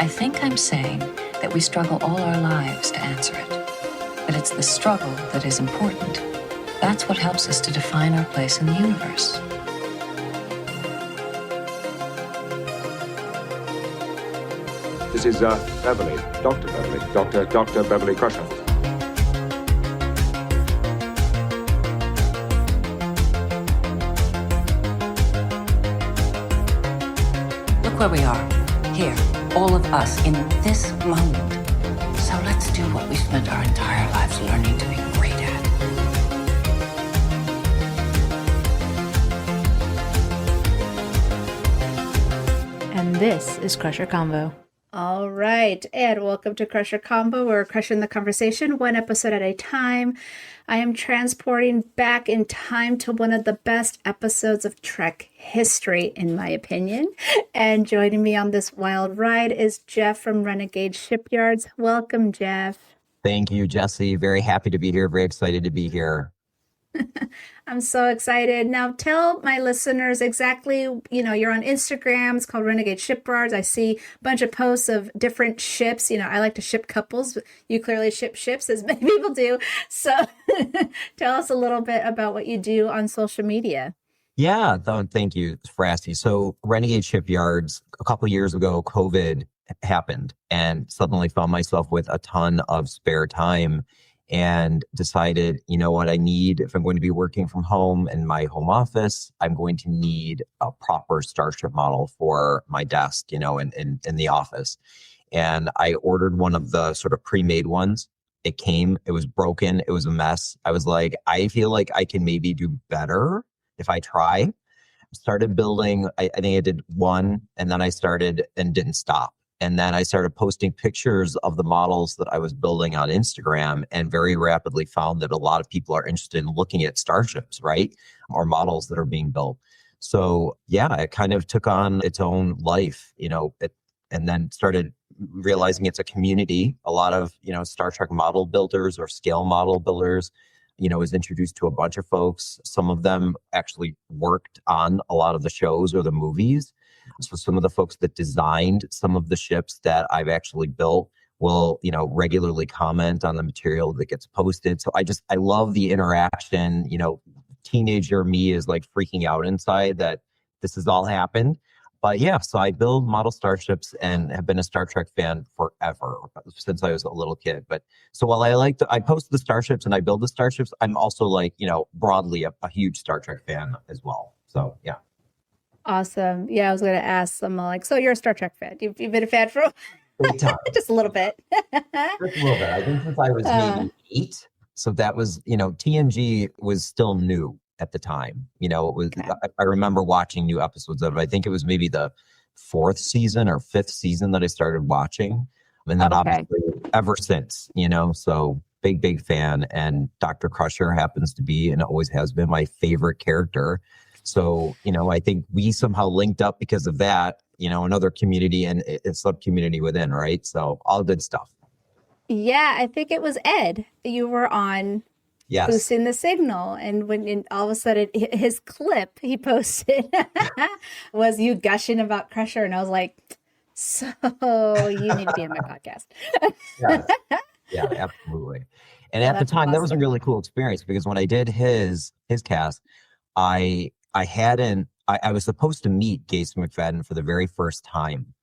I think I'm saying that we struggle all our lives to answer it. But it's the struggle that is important. That's what helps us to define our place in the universe. This is Beverly, Dr. Beverly, Dr. Beverly Crusher. Look where we are. Here, all of us in this moment. So let's do what we spent our entire lives learning to be great at. And this is Crusher Convo. All right, and welcome to Crusher Combo. We're crushing the conversation one episode at a time. I am transporting back in time to one of the best episodes of Trek history, in my opinion. And joining me on this wild ride is Jeff from Renegade Shipyards. Welcome, Jeff. Thank you, Jesse. Very happy to be here. Very excited to be here. I'm so excited. Now tell my listeners exactly, you're on Instagram. It's called Renegade Shipyards. I see a bunch of posts of different ships. I like to ship couples. You clearly ship ships, as many people do. So tell us a little bit about what you do on social media. Yeah, thank you for asking. So Renegade Shipyards, a couple of years ago, COVID happened and suddenly found myself with a ton of spare time and decided, you know what I need, if I'm going to be working from home in my home office, I'm going to need a proper Starship model for my desk, in the office. And I ordered one of the sort of pre-made ones. It came, it was broken, it was a mess. I was like, I feel like I can maybe do better if I try. Started building, I think I did one, and then I started and didn't stop. And then I started posting pictures of the models that I was building on Instagram, and very rapidly found that a lot of people are interested in looking at starships, right? Or models that are being built. So yeah, it kind of took on its own life, and then started realizing it's a community. A lot of, Star Trek model builders or scale model builders, was introduced to a bunch of folks. Some of them actually worked on a lot of the shows or the movies. So some of the folks that designed some of the ships that I've actually built will, regularly comment on the material that gets posted. So I love the interaction. Teenager me is like freaking out inside that this has all happened. But yeah, so I build model starships and have been a Star Trek fan forever, since I was a little kid. But so while I post the starships and I build the starships, I'm also broadly a huge Star Trek fan as well. So yeah. Awesome. Yeah, I was going to ask someone so you're a Star Trek fan. You've been a fan for just a little bit. Just a little bit. I think since I was maybe 8. So that was, TNG was still new at the time. It was. Okay. I remember watching new episodes of it. I think it was maybe the 4th season or 5th season that I started watching. And then obviously ever since, so big fan. And Dr. Crusher happens to be, and always has been, my favorite character. So, I think we somehow linked up because of that, another community and a sub-community within, right? So all good stuff. Yeah, I think it was Ed. You were on boosting the signal. And when all of a sudden his clip he posted was you gushing about Crusher. And I was like, so you need to be in my podcast. Yeah, absolutely. And at the time, awesome. That was a really cool experience because when I did his cast, I was supposed to meet Gates McFadden for the very first time,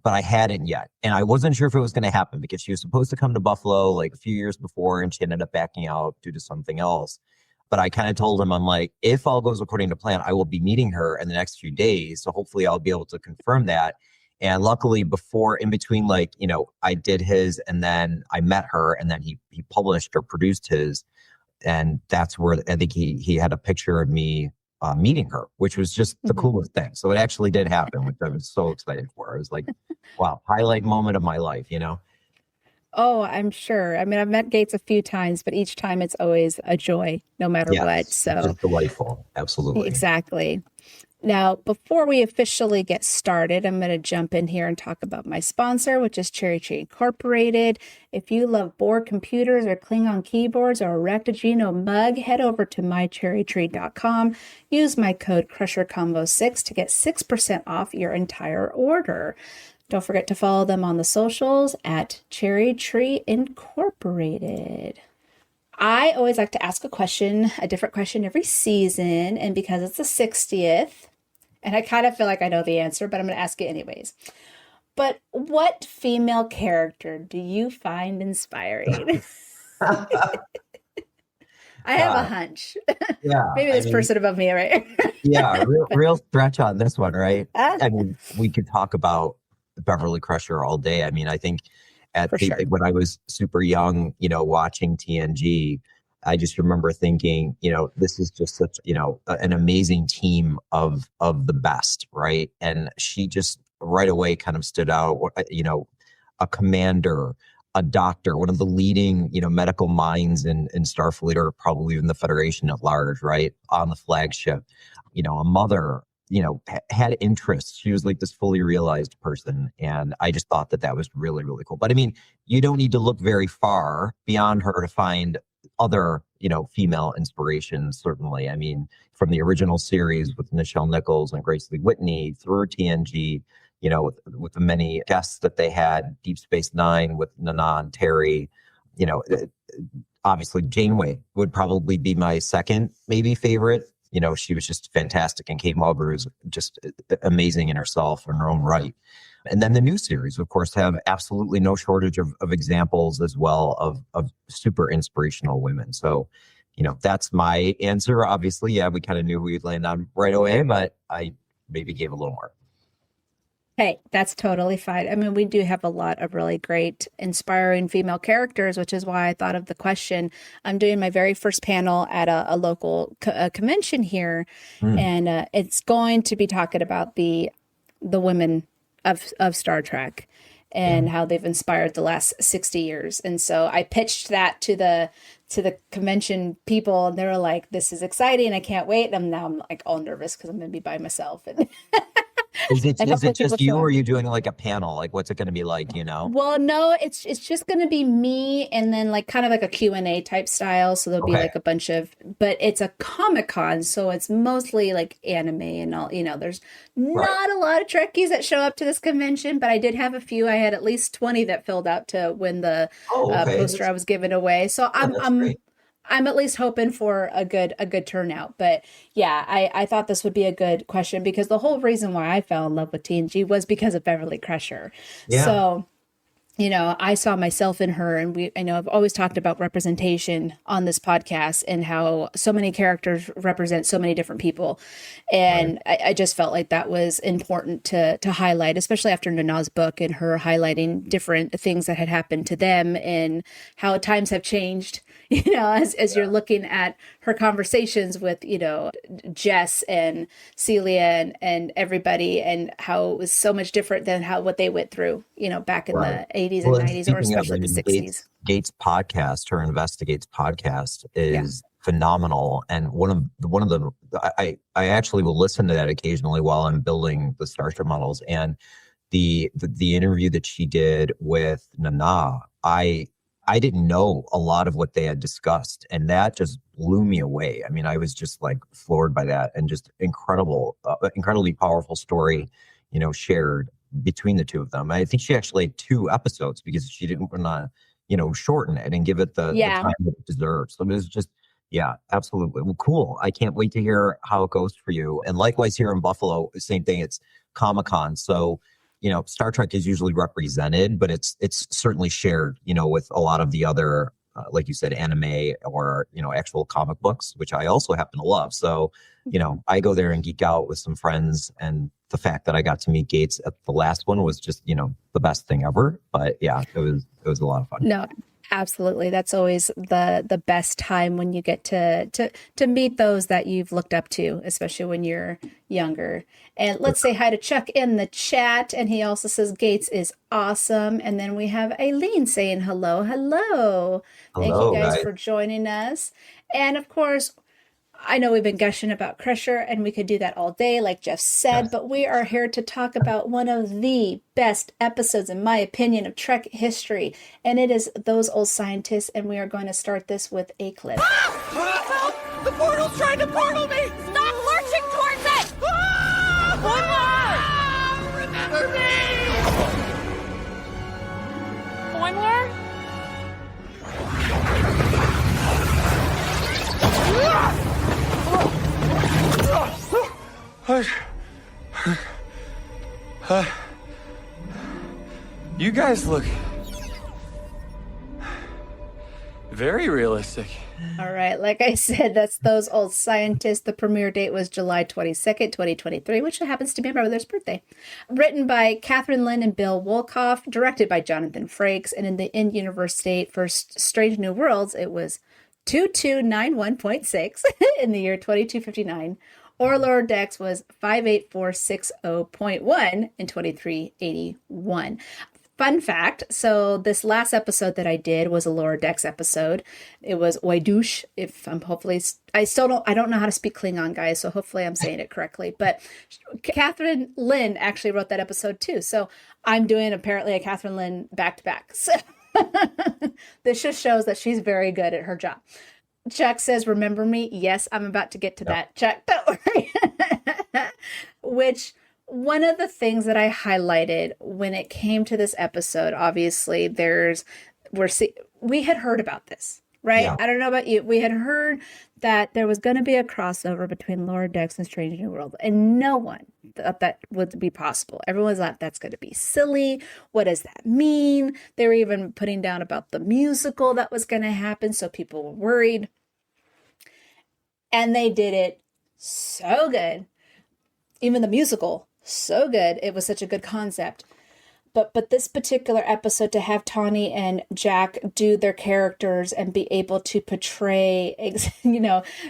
but I hadn't yet. And I wasn't sure if it was going to happen because she was supposed to come to Buffalo a few years before, and she ended up backing out due to something else. But I kind of told him, I'm like, if all goes according to plan, I will be meeting her in the next few days. So hopefully I'll be able to confirm that. And luckily in between, I did his and then I met her and then he published or produced his. And that's where I think he had a picture of me meeting her, which was just the coolest thing. So it actually did happen, which I was so excited for. I was like, wow, highlight moment of my life, Oh, I'm sure. I mean, I've met Gates a few times, but each time it's always a joy, no matter what. So just delightful. Absolutely. Exactly. Now, before we officially get started, I'm going to jump in here and talk about my sponsor, which is Cherry Tree Incorporated. If you love Borg computers or Klingon keyboards or a Rectagino mug, head over to mycherrytree.com. Use my code CrusherCombo6 to get 6% off your entire order. Don't forget to follow them on the socials at Cherry Tree Incorporated. I always like to ask a different question every season. And because it's the 60th, and I kind of feel like I know the answer, but I'm going to ask it anyways. But what female character do you find inspiring? I have a hunch. Yeah. Maybe this person above me, right? Yeah, real stretch on this one, right? I mean, we could talk about Beverly Crusher all day. I mean, I think when I was super young, watching TNG, I just remember thinking, this is just such, an amazing team of the best, right? And she just right away kind of stood out, a commander, a doctor, one of the leading, medical minds in Starfleet, or probably even the Federation at large, right? On the flagship, a mother, had interests. She was like this fully realized person. And I just thought that was really, really cool. But I mean, you don't need to look very far beyond her to find other, female inspirations, certainly. I mean, from the original series with Nichelle Nichols and Grace Lee Whitney through TNG, with the many guests that they had, Deep Space Nine with Nana and Terry, obviously Janeway would probably be my second, maybe favorite. She was just fantastic, and Kate Mulgrew is just amazing in herself in her own right. And then the new series, of course, have absolutely no shortage of examples as well of super inspirational women. So, that's my answer. Obviously, yeah, we kind of knew who you'd land on right away, but I maybe gave a little more. Hey, that's totally fine. I mean, we do have a lot of really great, inspiring female characters, which is why I thought of the question. I'm doing my very first panel at a local convention here, and it's going to be talking about the women of Star Trek and how they've inspired the last 60 years. And so I pitched that to the convention people, and they were like, "This is exciting! I can't wait!" And I'm like all nervous because I'm going to be by myself. And Is it just you, or are you doing like a panel? Like, what's it going to be like, Well, no, it's just going to be me, and then like kind of like a Q&A type style. So there'll be like a bunch of, but it's a Comic-Con, so it's mostly like anime and all, there's not a lot of Trekkies that show up to this convention, but I did have a few. I had at least 20 that filled out to win the poster I was giving away. So I'm at least hoping for a good turnout. But yeah, I thought this would be a good question because the whole reason why I fell in love with TNG was because of Beverly Crusher. Yeah. So, I saw myself in her, and I know I've always talked about representation on this podcast and how so many characters represent so many different people. And I just felt like that was important to highlight, especially after Nana's book and her highlighting different things that had happened to them and how times have changed. As you're looking at her conversations with, Jess and Celia and everybody, and how it was so much different than what they went through, back in the 80s and 90s, or especially the 60s. Gates podcast, her Investigates podcast, is phenomenal. And one of the I actually will listen to that occasionally while I'm building the Starship models. And the interview that she did with Nana, I didn't know a lot of what they had discussed, and that just blew me away. I mean, I was just like floored by that, and just incredibly powerful story, shared between the two of them. I think she actually had 2 episodes because she didn't want to, shorten it and give it the time that it deserves. So it was just, absolutely. Well, cool. I can't wait to hear how it goes for you. And likewise here in Buffalo, same thing. It's Comic-Con. So, Star Trek is usually represented, but it's certainly shared, with a lot of the other, like you said, anime or, actual comic books, which I also happen to love. So, I go there and geek out with some friends, and the fact that I got to meet Gates at the last one was just, the best thing ever. But yeah, it was a lot of fun. No, absolutely. That's always the best time, when you get to meet those that you've looked up to, especially when you're younger. And let's say hi to Chuck in the chat. And he also says Gates is awesome. And then we have Aileen saying hello. Thank you guys for joining us. And of course, I know we've been gushing about Crusher, and we could do that all day, like Jeff said, but we are here to talk about one of the best episodes, in my opinion, of Trek history, and it is Those Old Scientists, and we are going to start this with a clip. Help! The portal's trying to portal me! Stop lurching towards it! Boimler! Remember me! Boimler? You guys look very realistic. All right, like I said, that's those old scientists. The premiere date was July 22nd, 2023, which happens to be my brother's birthday. Written by Catherine Lynn and Bill Wolkoff, directed by Jonathan Frakes, and in the in-universe date for Strange New Worlds, it was 2291.6 in the year 2259. Or Lower Decks was 58460.1 in 2381. Fun fact, so this last episode that I did was a Lower Decks episode. It was Oidush, if I'm hopefully, I don't know how to speak Klingon, guys, so hopefully I'm saying it correctly. But Catherine Lynn actually wrote that episode too. So I'm doing apparently a Catherine Lynn back-to-back. So this just shows that she's very good at her job. Chuck says, remember me? Yes, I'm about to get to that. Chuck, don't worry. Which, one of the things that I highlighted when it came to this episode, obviously, we had heard about this, right? Yeah. I don't know about you. We had heard that there was going to be a crossover between Lower Decks and Strange New World, and no one thought that would be possible. Everyone thought that's going to be silly. What does that mean? They were even putting down about the musical that was going to happen, so people were worried. And they did it so good. Even the musical, so good. It was such a good concept. But this particular episode, to have Tawny and Jack do their characters and be able to portray,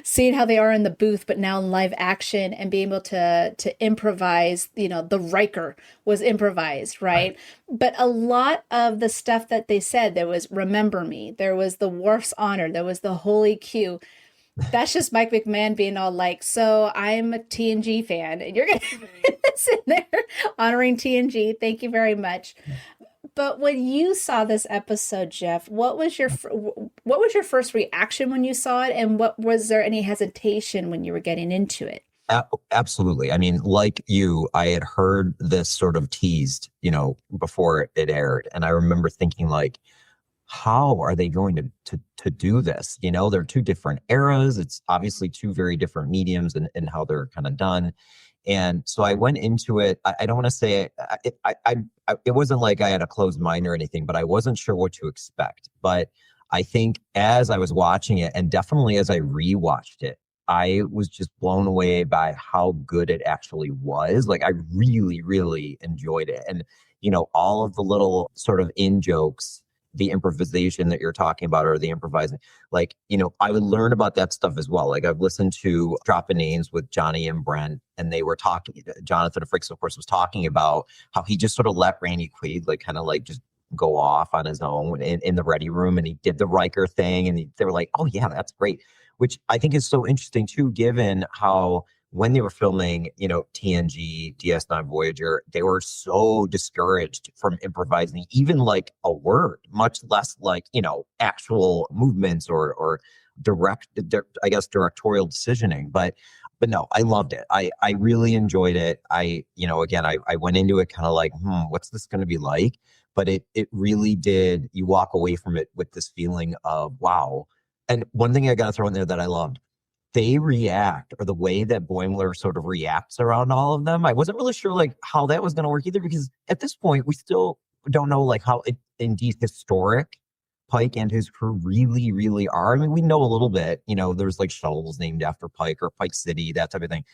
seeing how they are in the booth, but now in live action, and being able to improvise, the Riker was improvised, right? But a lot of the stuff that they said, there was Remember Me, there was the Worf's Honor, there was the Holy Q. That's just Mike McMahon being all like, so I'm a TNG fan, and you're going to sit there honoring TNG. Thank you very much. But when you saw this episode, Jeff, what was your first reaction when you saw it, and was there any hesitation when you were getting into it? Absolutely. I mean, like you, I had heard this sort of teased, before it aired, and I remember thinking like, how are they going to do this? They're two different eras. It's obviously two very different mediums and how they're kind of done. And so I went into it. I don't want to say it wasn't like I had a closed mind or anything, but I wasn't sure what to expect. But I think as I was watching it, and definitely as I rewatched it, I was just blown away by how good it actually was. Like, I really, really enjoyed it. And, all of the little sort of in jokes, the improvisation that you're talking about, or the improvising, I would learn about that stuff as well. Like, I've listened to Dropping Names with Johnny and Brent, and they were talking, Jonathan Frakes, of course, was talking about how he just sort of let Randy Quaid, just go off on his own in the ready room. And he did the Riker thing, and they were like, oh yeah, that's great. Which I think is so interesting too, given how when they were filming, TNG, DS9 Voyager, they were so discouraged from improvising even like a word, much less actual movements or directorial decisioning. But no, I loved it. I really enjoyed it. I went into it kind of like, what's this going to be like? But it really did. You walk away from it with this feeling of, wow. And one thing I got to throw in there that I loved, they react, or the way that Boimler sort of reacts around all of them. I wasn't really sure how that was going to work either, because at this point we still don't know how indeed historic Pike and his crew really, really are. I mean, we know a little bit, there's shuttles named after Pike or Pike City, that type of thing.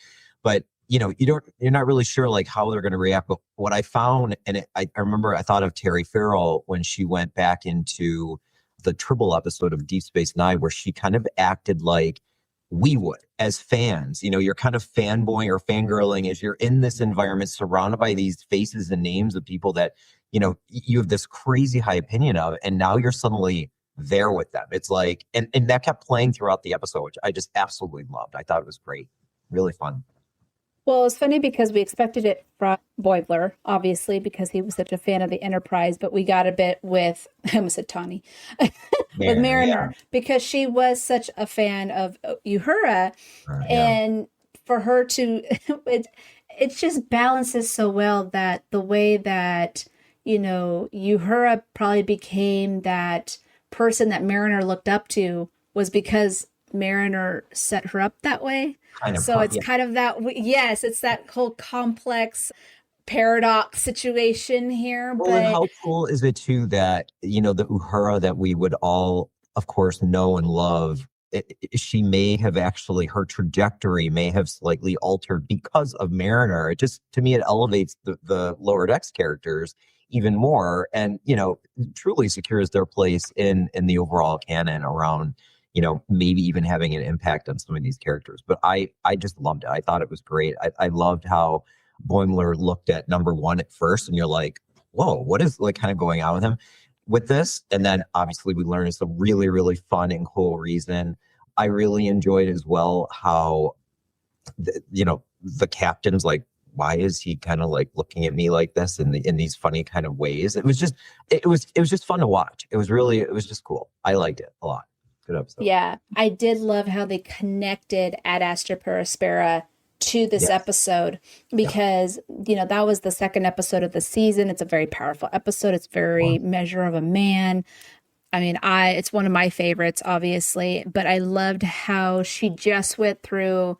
But you're not really sure how they're going to react. But what I found, and I remember I thought of Terry Farrell when she went back into the Tribble episode of Deep Space Nine, where she kind of acted like we would as fans. You're kind of fanboying or fangirling as you're in this environment surrounded by these faces and names of people that, you have this crazy high opinion of, and now you're suddenly there with them. It's like, and that kept playing throughout the episode, which I just absolutely loved. I thought it was great. Really fun. Well, it's funny because we expected it from Boimler, obviously, because he was such a fan of the Enterprise, but we got a bit with, I almost said Tawny, with Mariner, because she was such a fan of Uhura, and for her to, it just balances so well that the way that Uhura probably became that person that Mariner looked up to was because Mariner set her up that way. Kind of, So it's yeah. kind of that, yes, it's that whole complex paradox situation here. Well, and But how cool is it too that, the Uhura that we would all, of course, know and love, she may have actually, her trajectory may have slightly altered because of Mariner. It just, to me, it elevates the Lower Decks characters even more and, truly secures their place in the overall canon around, maybe even having an impact on some of these characters. But I just loved it. I thought it was great. I loved how Boimler looked at number one at first, and you're like, whoa, what is like kind of going on with him with this? And then obviously we learn it's a really, really fun and cool reason. I really enjoyed as well how, the captain's like, why is he kind of like looking at me like this in these funny kind of ways? It was just fun to watch. It was just cool. I liked it a lot. Good episode. yeah, I did love how they connected Ad Astra per Aspera to this Yes. episode because, that was the second episode of the season. It's a very powerful episode. It's very Measure of a Man. I mean, it's one of my favorites, obviously, but I loved how she just went through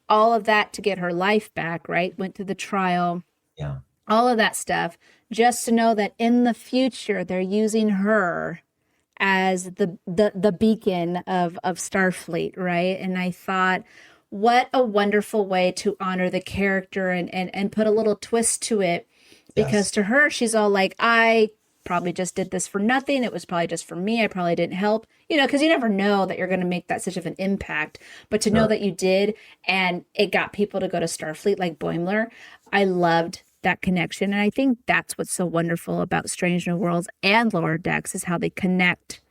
all of that to get her life back, right? Went through the trial, Yeah. all of that stuff, just to know that in the future, they're using her as the beacon of Starfleet, right? And I thought, what a wonderful way to honor the character and put a little twist to it. Because Yes. to her, she's all like, I probably just did this for nothing. It was probably just for me. I probably didn't help, because you never know that you're going to make that such of an impact. But to know Sure. that you did and it got people to go to Starfleet like Boimler, I loved that connection. And I think that's what's so wonderful about Strange New Worlds and Lower Decks is how they connect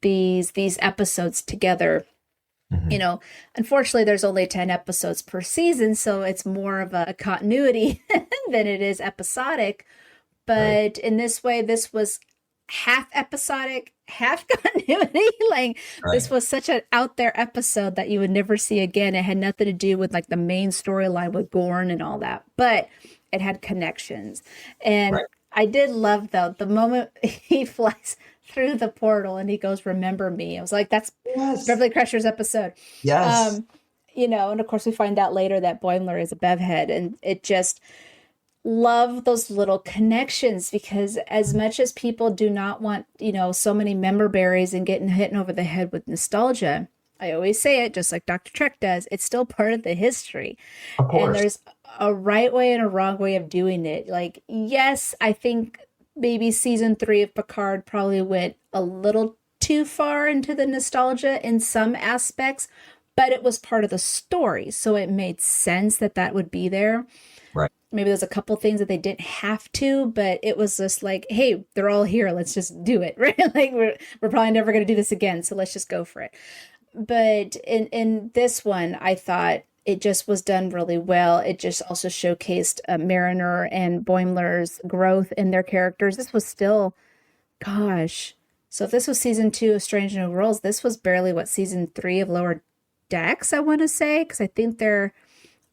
these episodes together. Mhm. Unfortunately, there's only 10 episodes per season, so it's more of a continuity than it is episodic. But in this way, this was half episodic, half continuity. Like this Right. was such an out there episode that you would never see again. It had nothing to do with like the main storyline with Gorn and all that, but it had connections. And Right. I did love though the moment he flies through the portal and he goes, "Remember me." I was like, that's Yes. Beverly Crusher's episode. Yes. And of course we find out later that Boimler is a bevhead, and it just love those little connections because as much as people do not want, so many member berries and getting hit over the head with nostalgia, I always say it just like Dr. Trek does, it's still part of the history. Of course. And there's a right way and a wrong way of doing it. Like, yes, I think maybe season 3 of Picard probably went a little too far into the nostalgia in some aspects, but it was part of the story. So it made sense that would be there. Right. Maybe there's a couple things that they didn't have to, but it was just like, hey, they're all here. Let's just do it, right? Like we're probably never going to do this again, so let's just go for it. But in this one, I thought it just was done really well. It just also showcased Mariner and Boimler's growth in their characters. This was still, gosh. So if this was season 2 of Strange New Worlds, this was barely season 3 of Lower Decks, I want to say, because I think they're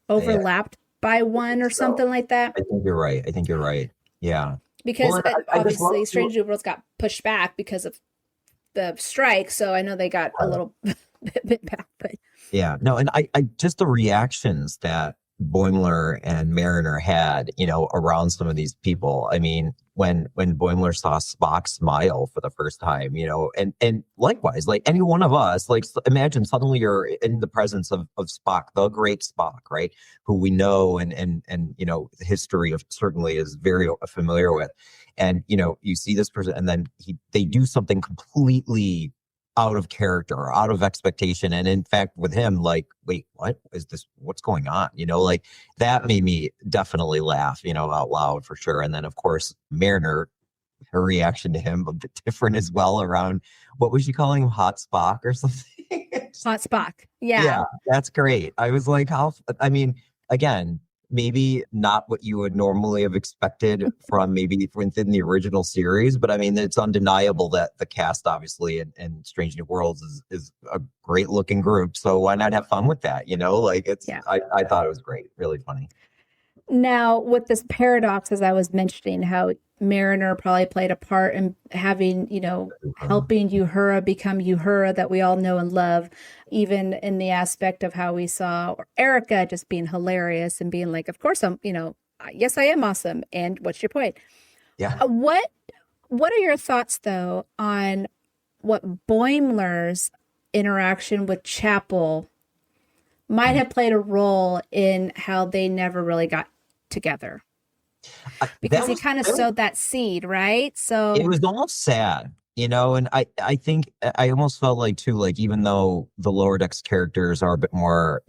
overlapped by one or something like that. I think you're right. Yeah. Because Well, I just obviously love- Strange New Worlds got pushed back because of the strike. So I know they got a little bit back, but Yeah, no, and I just the reactions that Boimler and Mariner had, around some of these people. I mean, when Boimler saw Spock smile for the first time, and likewise, like any one of us, like imagine suddenly you're in the presence of Spock, the great Spock, right? Who we know and the history of certainly is very familiar with. And, you see this person and then they do something completely out of character, out of expectation. And in fact, with him, like, wait, what is this? What's going on? Like that made me definitely laugh, out loud for sure. And then of course, Mariner, her reaction to him a bit different as well around, what was she calling him? Hot Spock or something? Hot Spock. Yeah. Yeah, that's great. I was like, again, maybe not what you would normally have expected from maybe within the original series, but I mean, it's undeniable that the cast, obviously, and Strange New Worlds is a great looking group. So why not have fun with that? Like I thought it was great, really funny. Now, with this paradox, as I was mentioning, how Mariner probably played a part in having, helping Uhura become Uhura that we all know and love, even in the aspect of how we saw Erica just being hilarious and being like, of course yes, I am awesome. And what's your point? Yeah. What are your thoughts though on what Boimler's interaction with Chapel might have played a role in how they never really got together? Because he kind of sowed that seed, right? So it was almost sad, and I think I almost felt like too, like even though the Lower Decks characters are a bit more,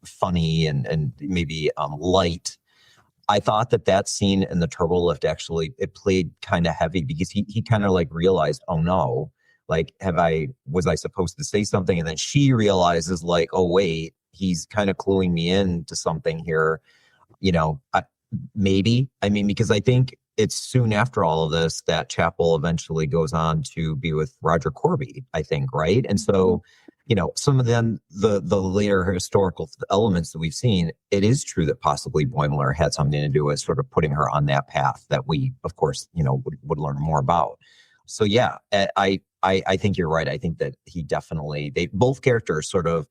funny and maybe light, I thought that scene in the turbo lift actually it played kind of heavy because he kind of like realized, oh no, like was I supposed to say something? And then she realizes like, oh wait, he's kind of cluing me in to something here, maybe. I mean, because I think it's soon after all of this that Chapel eventually goes on to be with Roger Corby, I think, right? And so, some of them, the later historical elements that we've seen, it is true that possibly Boimler had something to do with sort of putting her on that path that we, of course, would learn more about. So yeah, I think you're right. I think that both characters sort of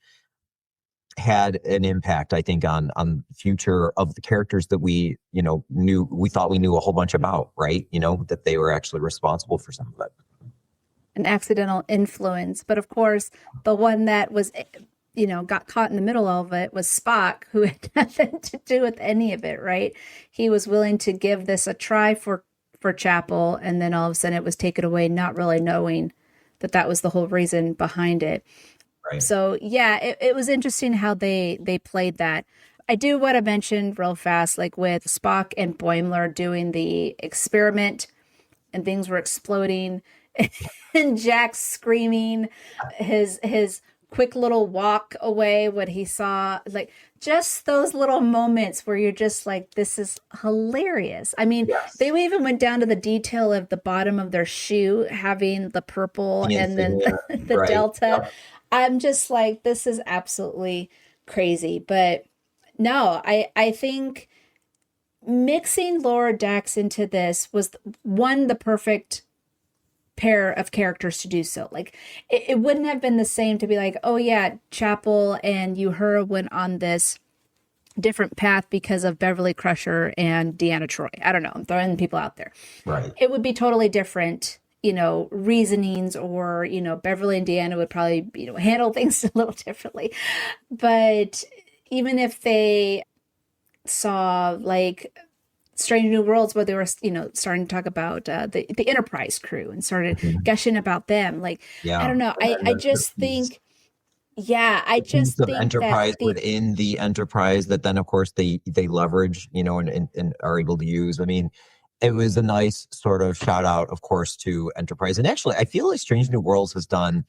had an impact, I think, on the future of the characters that we thought we knew a whole bunch about, right? That they were actually responsible for some of it. An accidental influence. But of course, the one that was, got caught in the middle of it was Spock, who had nothing to do with any of it, right? He was willing to give this a try for Chapel, and then all of a sudden it was taken away, not really knowing that was the whole reason behind it. Right. So yeah, it was interesting how they played that. I do want to mention real fast, like with Spock and Boimler doing the experiment and things were exploding and Jack screaming his quick little walk away when he saw, like, just those little moments where you're just like, this is hilarious. I mean, yes. They even went down to the detail of the bottom of their shoe having the purple and then the right. Delta. Yeah. I'm just like, this is absolutely crazy. But no, I think mixing Lower Decks into this was the perfect pair of characters to do so. Like it wouldn't have been the same to be like, oh yeah, Chapel and Uhura went on this different path because of Beverly Crusher and Deanna Troi. I don't know. I'm throwing people out there. Right. It would be totally different, reasonings, or, Beverly and Deanna would probably, handle things a little differently. But even if they saw like Strange New Worlds, where they were, starting to talk about the Enterprise crew and started gushing about them. Like, yeah. I don't know. I just think, I just think Enterprise that within the Enterprise that then, of course, they leverage, and are able to use. I mean, it was a nice sort of shout out, of course, to Enterprise. And actually, I feel like Strange New Worlds has done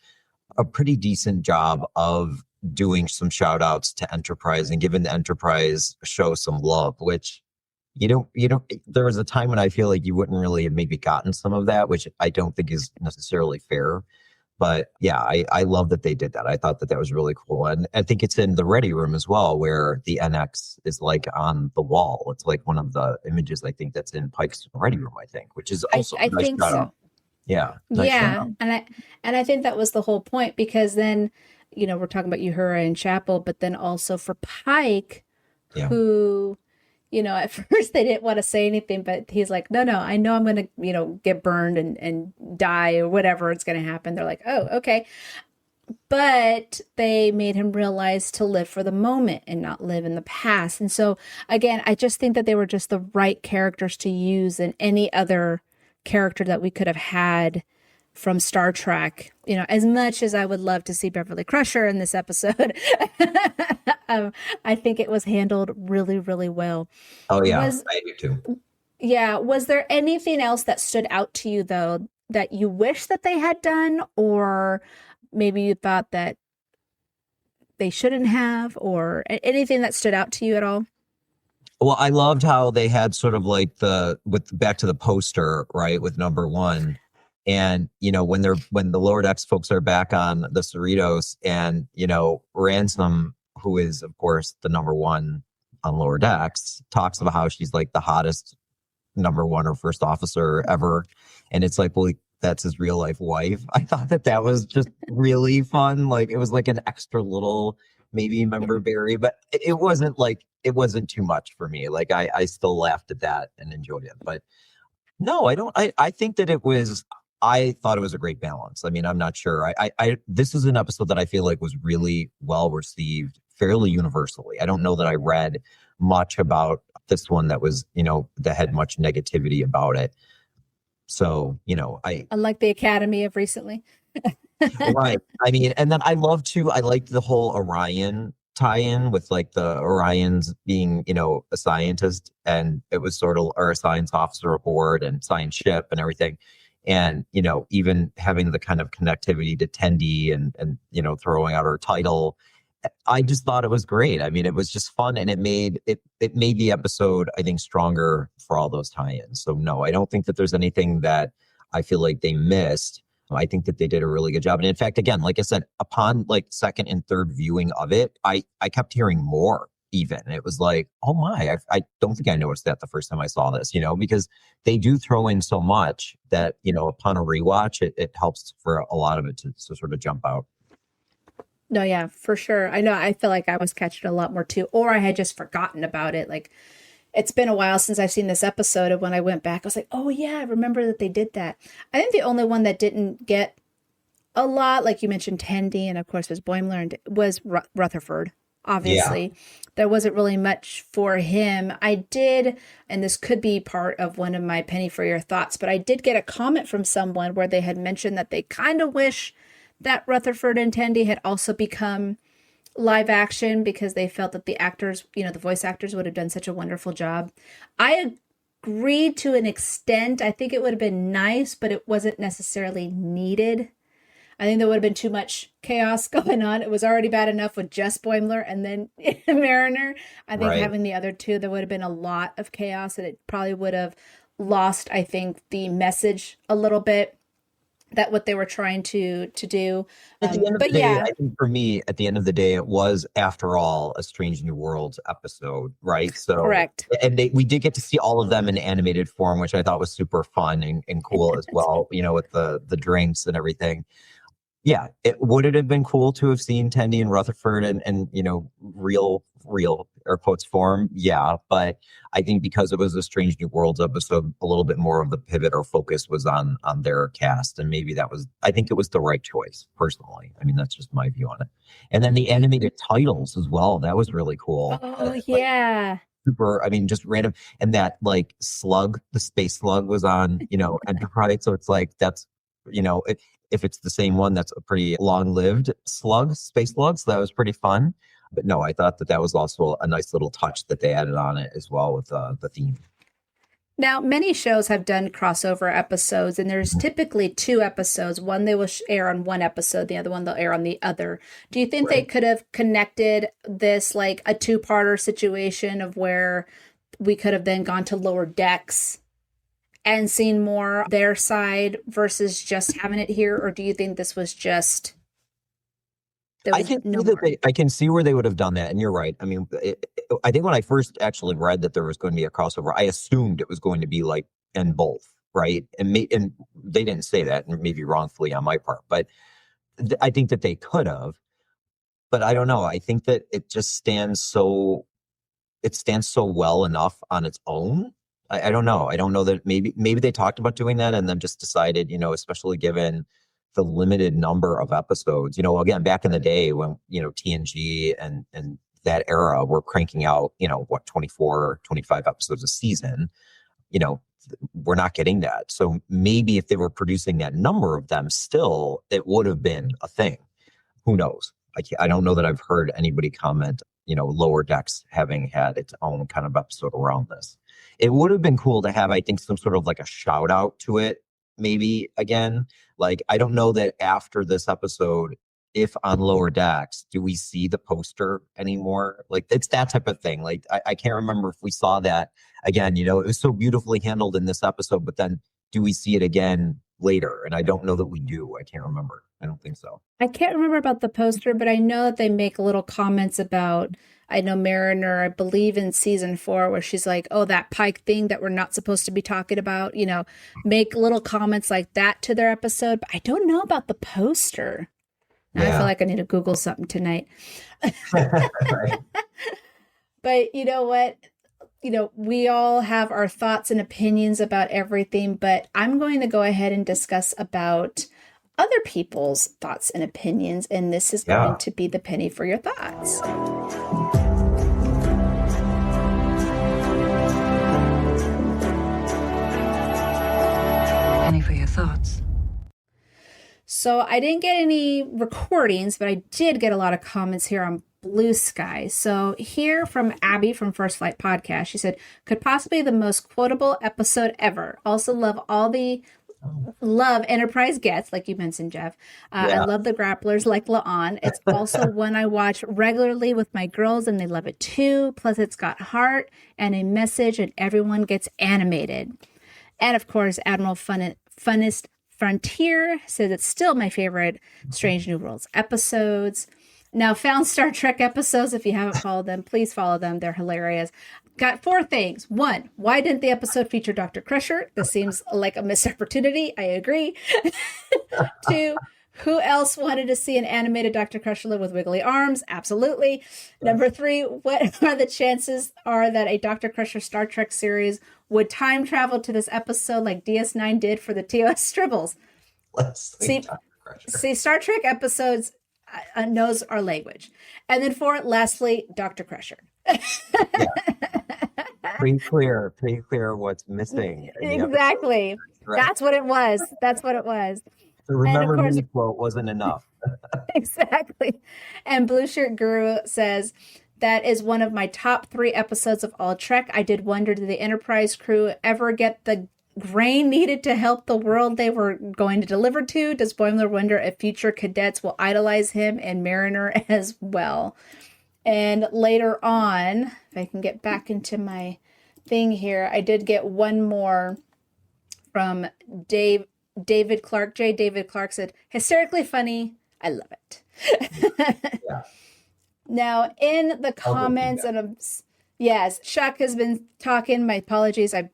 a pretty decent job of doing some shout outs to Enterprise and giving the Enterprise show some love, which there was a time when I feel like you wouldn't really have maybe gotten some of that, which I don't think is necessarily fair. But yeah, I love that they did that. I thought that was really cool. And I think it's in the ready room as well, where the NX is like on the wall. It's like one of the images, I think, that's in Pike's ready room, I think, which is also I nice think so. Out. Yeah. Nice yeah. And I think that was the whole point, because then, we're talking about Uhura and Chapel, but then also for Pike, who, at first they didn't want to say anything, but he's like, no, I know I'm going to, get burned and die or whatever it's going to happen. They're like, oh, okay. But they made him realize to live for the moment and not live in the past. And so, again, I just think that they were just the right characters to use in any other character that we could have had from Star Trek. As much as I would love to see Beverly Crusher in this episode, I think it was handled really, really well. Oh, yeah, I do too. Yeah. Was there anything else that stood out to you, though, that you wish that they had done, or maybe you thought that they shouldn't have, or anything that stood out to you at all? Well, I loved how they had sort of like back to the poster, right, with number one. And, when the Lower Decks folks are back on the Cerritos, and, Ransom, who is, of course, the number one on Lower Decks, talks about how she's like the hottest, number one or first officer ever. And it's like, well, that's his real life wife. I thought that was just really fun. Like it was like an extra little maybe member berry, but it wasn't too much for me. Like I still laughed at that and enjoyed it. But no, I don't. I think that I thought it was a great balance. I mean, I'm not sure. This is an episode that I feel like was really well received fairly universally. I don't know that I read much about this one that was, that had much negativity about it. So, unlike the Academy of recently. Right. I mean, and then I liked the whole Orion tie-in with like the Orions being, a scientist, and it was sort of, or a science officer aboard and science ship and everything. And, even having the kind of connectivity to Tendi and throwing out her title, I just thought it was great. I mean, it was just fun, and it made the episode, I think, stronger for all those tie-ins. So no, I don't think that there's anything that I feel like they missed. I think that they did a really good job. And in fact, again, like I said, upon like second and third viewing of it, I kept hearing more even. It was like, oh my, I don't think I noticed that the first time I saw this, because they do throw in so much that, upon a rewatch, it helps for a lot of it to sort of jump out. No, yeah, for sure. I know. I feel like I was catching a lot more too, or I had just forgotten about it. Like, it's been a while since I've seen this episode. And when I went back, I was like, oh yeah, I remember that they did that. I think the only one that didn't get a lot, like you mentioned, Tendi, and of course was Boimler, and was Rutherford. Obviously, yeah. There wasn't really much for him. I did, and this could be part of one of my penny for your thoughts, but I did get a comment from someone where they had mentioned that they kind of wish that Rutherford and Tendi had also become live action, because they felt that the actors, the voice actors, would have done such a wonderful job. I agreed to an extent. I think it would have been nice, but it wasn't necessarily needed. I think there would have been too much chaos going on. It was already bad enough with just Boimler and then Mariner. I think having the other two, there would have been a lot of chaos, and it probably would have lost, I think, the message a little bit, that what they were trying to do. At the end of the day, I think for me, at the end of the day, it was, after all, a Strange New Worlds episode, right? So correct. And we did get to see all of them in animated form, which I thought was super fun and cool as well, with the drinks and everything. Yeah, would it have been cool to have seen Tendi and Rutherford and real air quotes form? Yeah, but I think because it was a Strange New Worlds episode, a little bit more of the pivot or focus was on their cast, and maybe I think it was the right choice personally. I mean, that's just my view on it. And then the animated titles as well, that was really cool. Oh yeah. Super, I mean, just random. And that like slug, the space slug was on, Enterprise. So it's like, that's, if it's the same one, that's a pretty long-lived space slug. So that was pretty fun. But no, I thought that was also a nice little touch that they added on it as well with the theme. Now, many shows have done crossover episodes, and there's typically two episodes. One they will air on one episode, the other one they'll air on the other. Do you think they could have connected this like a two-parter situation of where we could have then gone to Lower Decks and seen more their side versus just having it here? Or do you think this was just... I can see where they would have done that. And you're right. I mean, I think when I first actually read that there was going to be a crossover, I assumed it was going to be like in both, right? And they didn't say that, and maybe wrongfully on my part, but I think that they could have. But I don't know. I think that it just stands so well enough on its own. I don't know. I don't know that maybe they talked about doing that and then just decided, especially given the limited number of episodes, again, back in the day when, TNG and that era were cranking out, 24, 25 episodes a season, we're not getting that. So maybe if they were producing that number of them still, it would have been a thing. Who knows? I don't know that I've heard anybody comment, Lower Decks having had its own kind of episode around this. It would have been cool to have, I think, some sort of like a shout out to it. Maybe again, like, I don't know that after this episode, if on Lower Decks, do we see the poster anymore? Like, it's that type of thing. Like, I can't remember if we saw that again, it was so beautifully handled in this episode, but then do we see it again later? And I don't know that we do. I can't remember. I don't think so. I can't remember about the poster, but I know that they make little comments about I know Mariner, I believe in season 4, where she's like, oh, that Pike thing that we're not supposed to be talking about, make little comments like that to their episode. But I don't know about the poster. Now I feel like I need to Google something tonight. Right. But you know what? We all have our thoughts and opinions about everything, but I'm going to go ahead and discuss about other people's thoughts and opinions, and this is going to be the penny for your thoughts. Penny for your thoughts. So I didn't get any recordings, but I did get a lot of comments here on Blue Sky. So here from Abby from First Flight Podcast, she said, could possibly the most quotable episode ever. Also love Enterprise guests, like you mentioned, Jeff. I love the grapplers like La'an. It's also one I watch regularly with my girls and they love it too. Plus it's got heart and a message and everyone gets animated. And of course, Admiral Funnest Frontier says it's still my favorite Strange New Worlds episodes. Now, found Star Trek episodes, if you haven't followed them, please follow them. They're hilarious. Got 4 things. 1, why didn't the episode feature Dr. Crusher? This seems like a missed opportunity. I agree. 2, who else wanted to see an animated Dr. Crusher with wiggly arms? Absolutely. Number 3, what are the chances are that a Dr. Crusher Star Trek series would time travel to this episode like DS9 did for the TOS Stribbles? See, Star Trek episodes knows our language. And then 4, lastly, Dr. Crusher. Pretty clear what's missing. Exactly. Right. That's what it was. The remember me quote wasn't enough. Exactly. And Blue Shirt Guru says, that is one of my top 3 episodes of all Trek. I did wonder, did the Enterprise crew ever get the grain needed to help the world they were going to deliver to? Does Boimler wonder if future cadets will idolize him and Mariner as well? And later on, if I can get back into my thing here, I did get one more from David Clark. David Clark said, hysterically funny. I love it. Now, in the comments, yes, Chuck has been talking. My apologies. I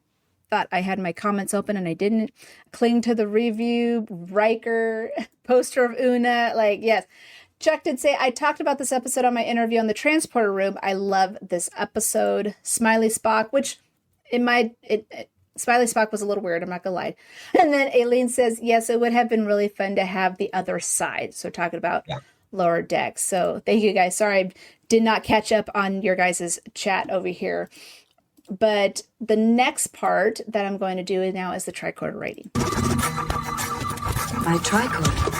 thought I had my comments open and I didn't. Cling to the review, Riker, poster of Una. Yes. Chuck did say, I talked about this episode on my interview on the transporter room. I love this episode. Smiley Spock, which Smiley Spock was a little weird, I'm not gonna lie. And then Aileen says, yes, it would have been really fun to have the other side. So talking about Lower Decks. So thank you guys. Sorry, I did not catch up on your guys' chat over here. But the next part that I'm going to do now is the tricorder rating. My tricorder.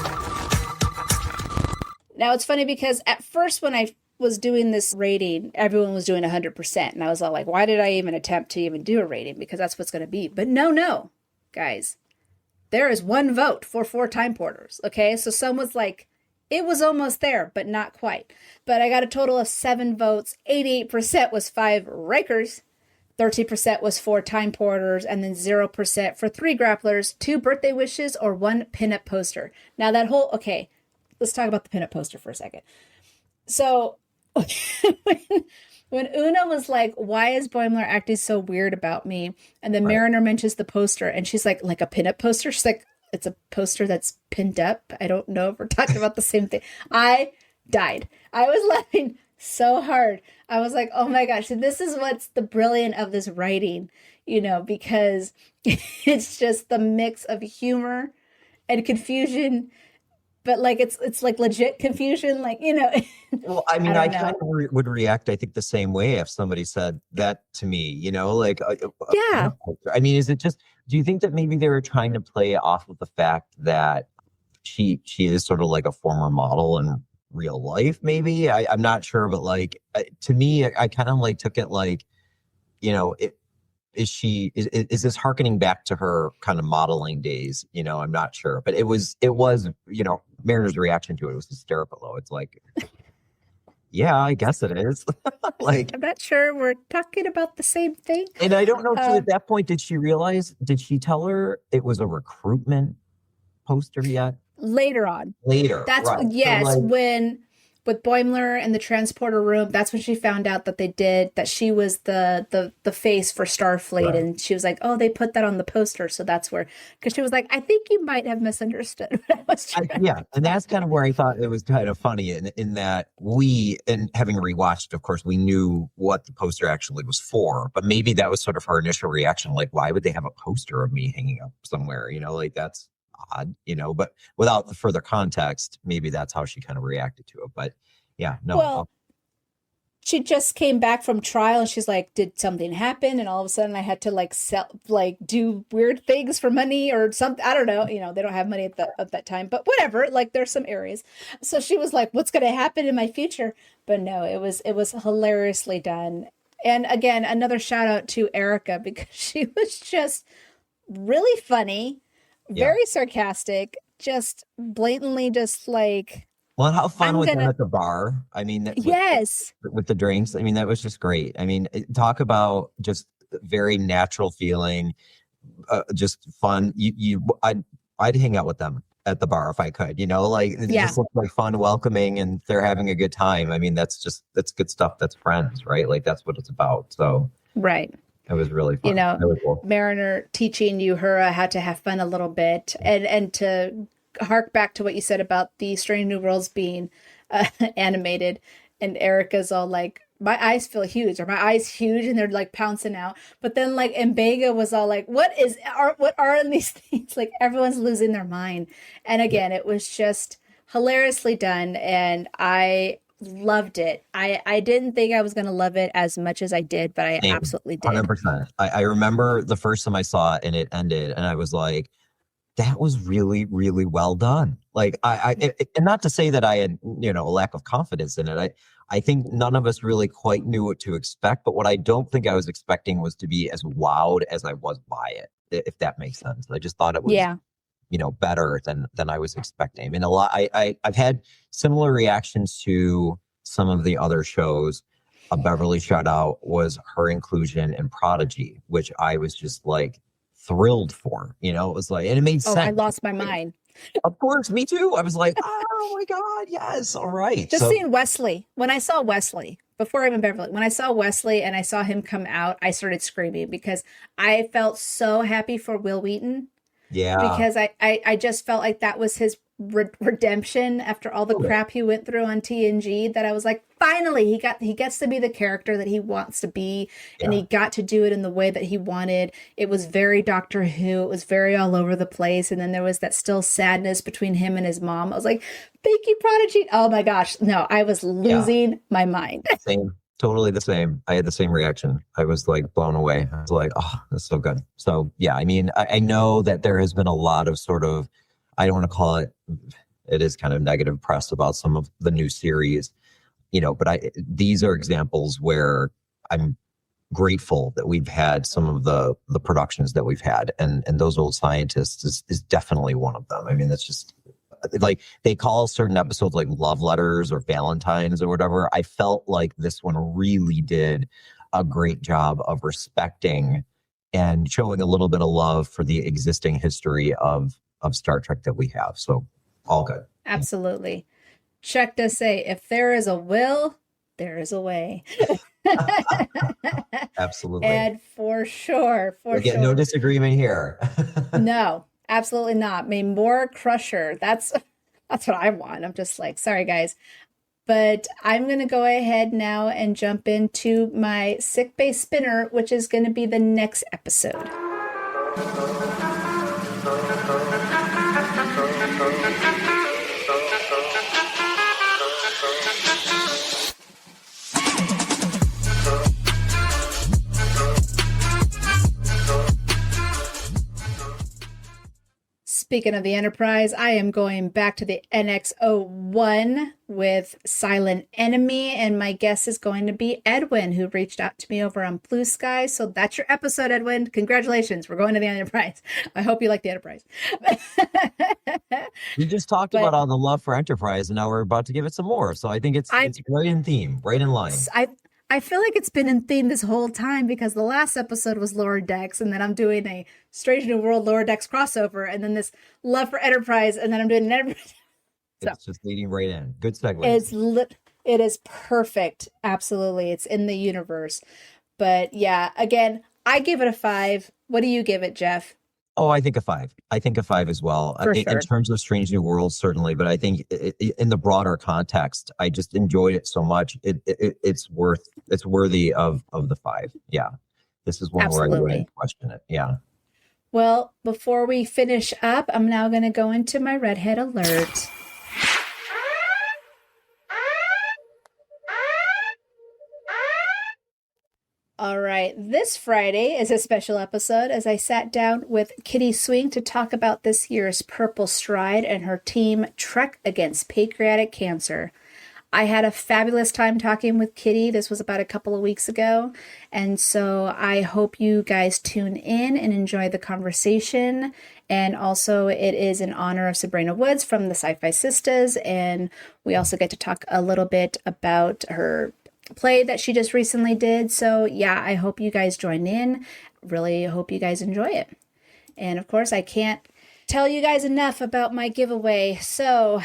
Now it's funny because at first when I was doing this rating, everyone was doing 100%. And I was all like, why did I even attempt to even do a rating? Because that's what's going to be. But no, guys. There is 1 vote for 4 time porters. Okay, so someone's like, it was almost there, but not quite. But I got a total of 7 votes. 88% was 5 Rikers. 30% was 4 time porters, and then 0% for 3 grapplers, 2 birthday wishes, or 1 pinup poster. Now that whole, okay, let's talk about the pinup poster for a second. So when Una was like, why is Boimler acting so weird about me? And then Mariner mentions the poster, and she's like a pinup poster? She's like, it's a poster that's pinned up. I don't know if we're talking about the same thing. I died. I was laughing so hard. I was like, oh my gosh, this is what's the brilliant of this writing, because it's just the mix of humor and confusion, but it's like legit confusion, Well, I mean, I kind of would react, I think, the same way if somebody said that to me, yeah. I mean, is it just, do you think that maybe they were trying to play off of the fact that she is sort of like a former model in real life? Maybe I'm not sure, but to me, I kind of took it is this hearkening back to her kind of modeling days? I'm not sure, but it was Mariner's reaction to it was hysterical though. It's like, yeah, I guess it is. I'm not sure we're talking about the same thing. And I don't know too, at that point, did she tell her it was a recruitment poster yet? Later on. That's right. Yes, so with Boimler in the transporter room, that's when she found out that she was the face for Starfleet. Right. And she was like, oh, they put that on the poster. So that's where, because she was like, I think you might have misunderstood what I was trying. Yeah, and that's kind of where I thought it was kind of funny in that and having rewatched, of course, we knew what the poster actually was for, but maybe that was sort of her initial reaction, like, why would they have a poster of me hanging up somewhere? Like that's odd, but without the further context, maybe that's how she kind of reacted to it. But yeah, no. Well, she just came back from trial and she's like, did something happen? And all of a sudden I had to do weird things for money or something. I don't know. They don't have money at that time, but whatever, like there's some areas. So she was like, what's going to happen in my future? But no, it was hilariously done. And again, another shout out to Erica because she was just really funny, very sarcastic, just blatantly just like, well, how fun was them at the bar? I mean, yes, with the drinks. I mean, that was just great. I mean, talk about just very natural feeling, just fun. I'd hang out with them at the bar if I could. It just looks like fun, welcoming, and they're having a good time. I mean, that's good stuff. That's friends, right? Like that's what it's about. So right. It was really fun. Really cool. Mariner teaching Uhura how to have fun a little bit, and to hark back to what you said about the Strange New Worlds being animated, and Erica's all like, my eyes feel huge, or my eyes huge, and they're like pouncing out. But then like Mbega was all like, what are these things? Like everyone's losing their mind. And again, it was just hilariously done, and I loved it. I didn't think I was going to love it as much as I did, but I absolutely did. 100%. I remember the first time I saw it and it ended, and I was like, that was really, really well done. Like and not to say that I had, a lack of confidence in it. I think none of us really quite knew what to expect, but what I don't think I was expecting was to be as wowed as I was by it, if that makes sense. I just thought it was, better than I was expecting. I mean, I've had similar reactions to some of the other shows. A Beverly shout out was her inclusion in Prodigy, which I was just like thrilled for. It was like, and it made sense. I lost my mind. Of course, me too. I was like, oh my God, yes, all right. Just seeing Wesley. When I saw Wesley, before even Beverly, when I saw Wesley and I saw him come out, I started screaming because I felt so happy for Will Wheaton. Yeah. Because I just felt like that was his redemption after all the crap he went through on TNG, that I was like, finally he gets to be the character that he wants to be, and he got to do it in the way that he wanted. It was very Doctor Who. It was very all over the place, and then there was that still sadness between him and his mom. I was like, thank you, Prodigy. Oh my gosh, no, I was losing my mind. Same. Totally the same. I had the same reaction. I was like blown away. I was like, oh, that's so good. So yeah, I mean, I know that there has been a lot of sort of, I don't want to call it is kind of negative press about some of the new series, but these are examples where I'm grateful that we've had some of the productions that we've had, and Those Old Scientists is definitely one of them. I mean, that's just like, they call certain episodes like love letters or Valentines or whatever. I felt like this one really did a great job of respecting and showing a little bit of love for the existing history of Star Trek that we have. So all good. Absolutely. Chuck does say, if there is a will, there is a way. Absolutely. And for sure. No disagreement here. No, absolutely not. May more Crusher. That's what I want. I'm just like, sorry guys. But I'm going to go ahead now and jump into my sick bay spinner, which is going to be the next episode. Speaking of the Enterprise, I am going back to the NX-01 with Silent Enemy, and my guest is going to be Edwin, who reached out to me over on Blue Sky. So that's your episode, Edwin. Congratulations. We're going to the Enterprise. I hope you like the Enterprise. You just talked about all the love for Enterprise, and now we're about to give it some more. So I think it's right in theme, right in line. I feel like it's been in theme this whole time, because the last episode was Lower Decks, and then I'm doing a Strange New World Lower Decks crossover, and then this love for Enterprise, and then I'm doing an Enterprise. So It's just leading right in. Good segue. it is perfect. Absolutely. It's in the universe. But yeah, again, I give it a 5. What do you give it, Jeff? Oh, I think a 5. I think a 5 as well. For In sure. terms of Strange New Worlds, certainly, but I think in the broader context, I just enjoyed it so much. It's worthy of the 5. Yeah, this is one where I Absolutely. wouldn't question it. Yeah. Well, before we finish up, I'm now going to go into my redhead alert. All right, this Friday is a special episode as I sat down with Kitty Swing to talk about this year's Purple Stride and her team Trek Against Pancreatic Cancer. I had a fabulous time talking with Kitty. This was about a couple of weeks ago. And so I hope you guys tune in and enjoy the conversation. And also, it is in honor of Sabrina Woods from the Sci-Fi Sisters. And we also get to talk a little bit about her play that she just recently did. So yeah, I hope you guys join in. Really hope you guys enjoy it. And of course, I can't tell you guys enough about my giveaway. So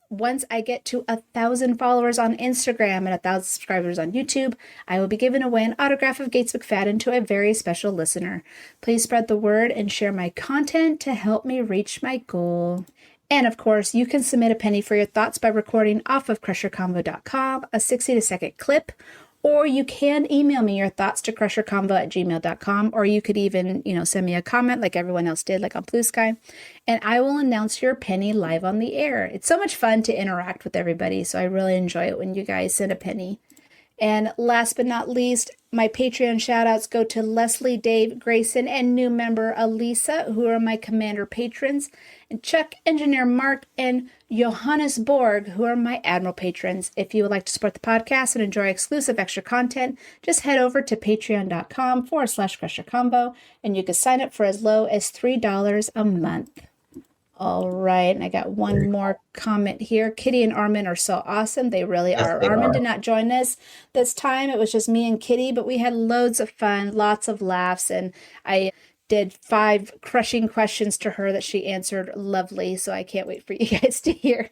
once I get to 1,000 followers on Instagram and 1,000 subscribers on YouTube, I will be giving away an autograph of Gates McFadden to a very special listener. Please spread the word and share my content to help me reach my goal. And of course, you can submit a penny for your thoughts by recording off of crusherconvo.com a 60-second clip, or you can email me your thoughts to crusherconvo@gmail.com, or you could even, send me a comment like everyone else did, like on Blue Sky, and I will announce your penny live on the air. It's so much fun to interact with everybody, so I really enjoy it when you guys send a penny. And last but not least, my Patreon shoutouts go to Leslie, Dave, Grayson, and new member Elisa, who are my Commander patrons, and Chuck, Engineer Mark, and Johannes Borg, who are my Admiral patrons. If you would like to support the podcast and enjoy exclusive extra content, just head over to patreon.com/crusherconvo, and you can sign up for as low as $3 a month. All right, and I got one more comment here. Kitty and Armin are so awesome. They really Yes, are. they Armin are. did not join us this time. It was just me and Kitty, but we had loads of fun, lots of laughs, and I did 5 crushing questions to her that she answered lovely, so I can't wait for you guys to hear.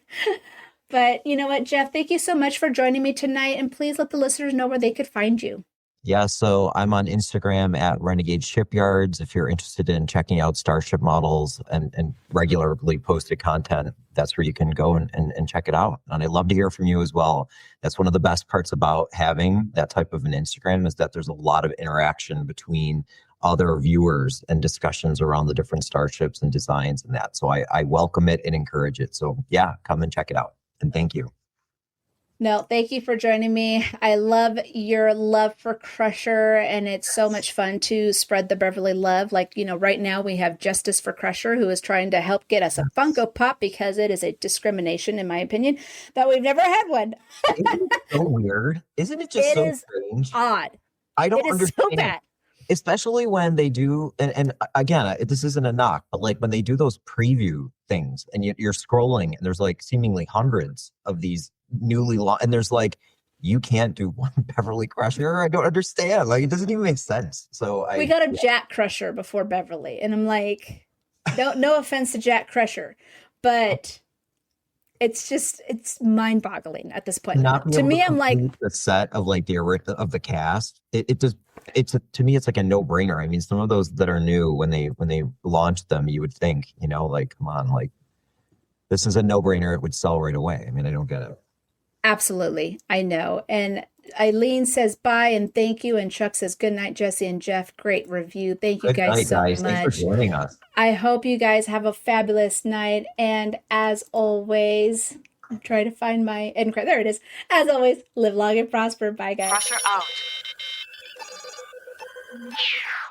But you know what, Jeff, thank you so much for joining me tonight, and please let the listeners know where they could find you. Yeah, so I'm on Instagram at Renegade Shipyards. If you're interested in checking out Starship models and regularly posted content, that's where you can go and check it out. And I'd love to hear from you as well. That's one of the best parts about having that type of an Instagram, is that there's a lot of interaction between other viewers and discussions around the different starships and designs and that. So I welcome it and encourage it. So yeah, come and check it out. And thank you. No, thank you for joining me. I love your love for Crusher, and it's so much fun to spread the Beverly love. Like, right now we have Justice for Crusher, who is trying to help get us a Funko Pop, because it is a discrimination, in my opinion, that we've never had one. Isn't it so weird? Isn't it just It so is strange? odd. I don't It is understand. so bad. Especially when they do, and again, this isn't a knock, but like when they do those preview things and you're scrolling and there's like seemingly hundreds of these newly launched, and there's like, you can't do one Beverly Crusher. I don't understand. Like, it doesn't even make sense. So We got a Jack Crusher before Beverly, and I'm like, no offense to Jack Crusher, but it's mind-boggling at this point. not To me, I'm like, the set of like the cast. It just to me it's like a no-brainer. I mean, some of those that are new, when they launched them, you would think, like, come on, like, this is a no-brainer. It would sell right away. I mean, I don't get it. absolutely. I know. And Eileen says bye and thank you. And Chuck says good night, Jesse and Jeff. Great review. Thank you Good guys night, so guys. much. Thanks for joining us. I hope you guys have a fabulous night. And as always, I'm trying to find my end credit. There it is. As always, live long and prosper. Bye, guys. Crusher out.